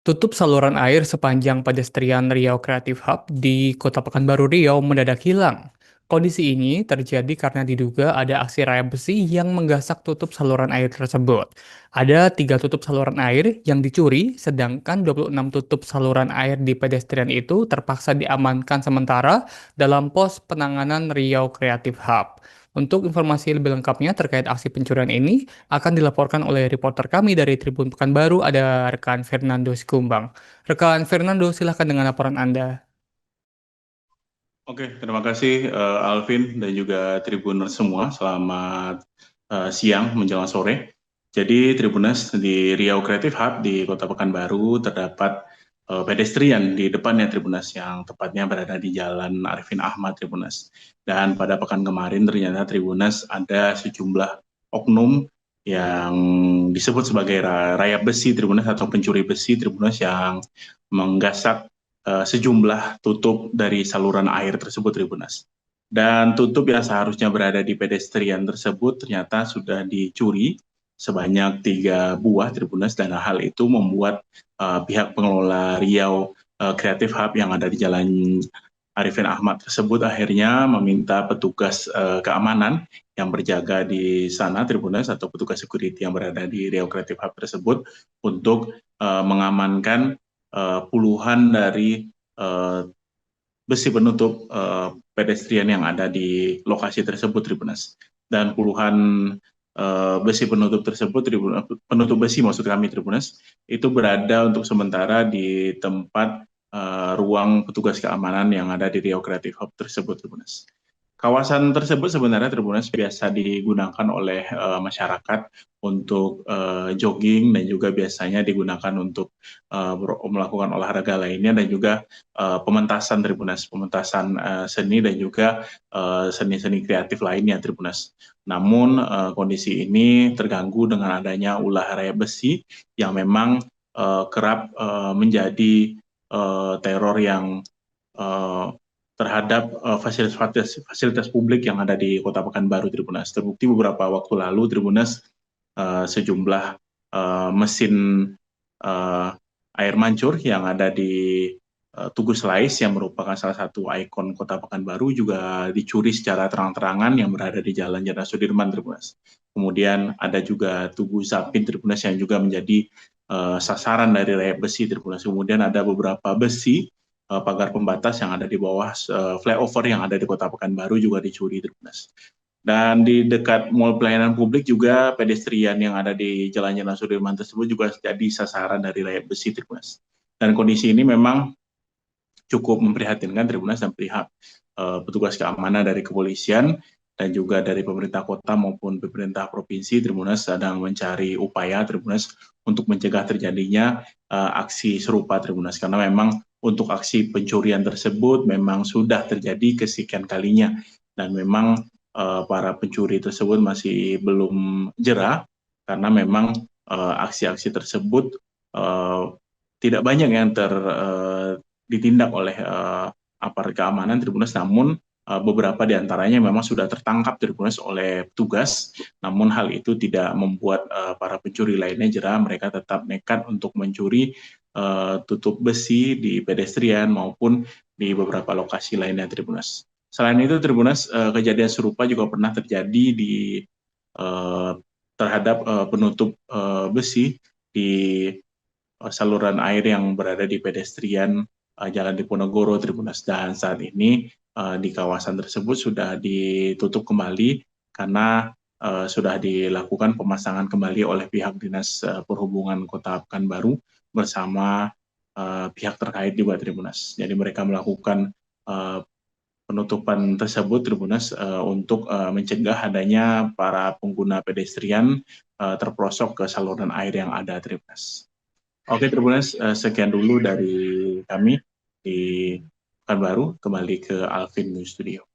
Tutup saluran air sepanjang pedestrian Riau Creative Hub di Kota Pekanbaru Riau mendadak hilang. Kondisi ini terjadi karena diduga ada aksi rayap besi yang menggasak tutup saluran air tersebut. Ada 3 tutup saluran air yang dicuri, sedangkan 26 tutup saluran air di pedestrian itu terpaksa diamankan sementara dalam pos penanganan Riau Creative Hub. Untuk informasi lebih lengkapnya terkait aksi pencurian ini, akan dilaporkan oleh reporter kami dari Tribun Pekanbaru, ada rekan Fernando Sikumbang. Rekan Fernando, silahkan dengan laporan Anda. Oke, terima kasih Alvin dan juga Tribuners semua. Selamat siang menjelang sore. Jadi Tribuners di Riau Creative Hub di Kota Pekanbaru terdapat pedestrian di depannya Tribuners yang tepatnya berada di Jalan Arifin Ahmad Tribuners. Dan pada pekan kemarin ternyata Tribuners ada sejumlah oknum yang disebut sebagai rayap besi Tribuners atau pencuri besi Tribuners yang menggasak sejumlah tutup dari saluran air tersebut Tribunas. Dan tutup yang seharusnya berada di pedestrian tersebut ternyata sudah dicuri sebanyak 3 buah Tribunas dan hal itu membuat pihak pengelola Riau Creative Hub yang ada di Jalan Arifin Ahmad tersebut akhirnya meminta petugas keamanan yang berjaga di sana Tribunas atau petugas security yang berada di Riau Creative Hub tersebut untuk mengamankan puluhan dari besi penutup pedestrian yang ada di lokasi tersebut Tribunas. Dan puluhan besi penutup tersebut, penutup besi maksud kami Tribunas, itu berada untuk sementara di tempat ruang petugas keamanan yang ada di Riau Creative Hub tersebut Tribunas. Kawasan tersebut sebenarnya Tribunas biasa digunakan oleh masyarakat untuk jogging dan juga biasanya digunakan untuk melakukan olahraga lainnya dan juga pementasan Tribunas, pementasan seni dan juga seni-seni kreatif lainnya Tribunas. Namun kondisi ini terganggu dengan adanya ulah rayap besi yang memang kerap menjadi teror yang terhadap fasilitas publik yang ada di Kota Pekanbaru Tribunas. Terbukti beberapa waktu lalu Tribunas sejumlah mesin air mancur yang ada di Tugu Selais yang merupakan salah satu ikon Kota Pekanbaru juga dicuri secara terang-terangan yang berada di Jalan Jenderal Sudirman Tribunas. Kemudian ada juga Tugu Zapin Tribunas yang juga menjadi sasaran dari rayap besi Tribunas. Kemudian ada beberapa besi pagar pembatas yang ada di bawah flyover yang ada di Kota Pekanbaru juga dicuri Tribunas. Dan di dekat Mall Pelayanan Publik juga pedestrian yang ada di Jalan Jenderal Sudirman tersebut juga jadi sasaran dari rayap besi Tribunas. Dan kondisi ini memang cukup memprihatinkan Tribunas dan pihak petugas keamanan dari kepolisian dan juga dari pemerintah kota maupun pemerintah provinsi Tribunas sedang mencari upaya Tribunas untuk mencegah terjadinya aksi serupa Tribunas karena memang untuk aksi pencurian tersebut memang sudah terjadi kesekian kalinya dan memang para pencuri tersebut masih belum jera karena memang aksi-aksi tersebut tidak banyak yang ditindak oleh aparat keamanan Tribunas, namun beberapa diantaranya memang sudah tertangkap Tribunas oleh petugas, namun hal itu tidak membuat para pencuri lainnya jera, mereka tetap nekat untuk mencuri tutup besi di pedestrian maupun di beberapa lokasi lainnya Tribunas. Selain itu Tribunas, kejadian serupa juga pernah terjadi di terhadap penutup besi di saluran air yang berada di pedestrian Jalan Diponegoro Tribunas, dan saat ini di kawasan tersebut sudah ditutup kembali karena sudah dilakukan pemasangan kembali oleh pihak Dinas Perhubungan Kota Pekanbaru bersama pihak terkait juga Tribunas. Jadi mereka melakukan penutupan tersebut Tribunas untuk mencegah adanya para pengguna pedestrian terperosok ke saluran air yang ada Tribunas. Oke Tribunas, sekian dulu dari kami di Pekanbaru, kembali ke Alvin News Studio.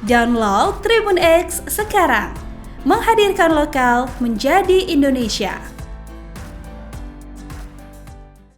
Download Tribun X sekarang. Menghadirkan lokal menjadi Indonesia.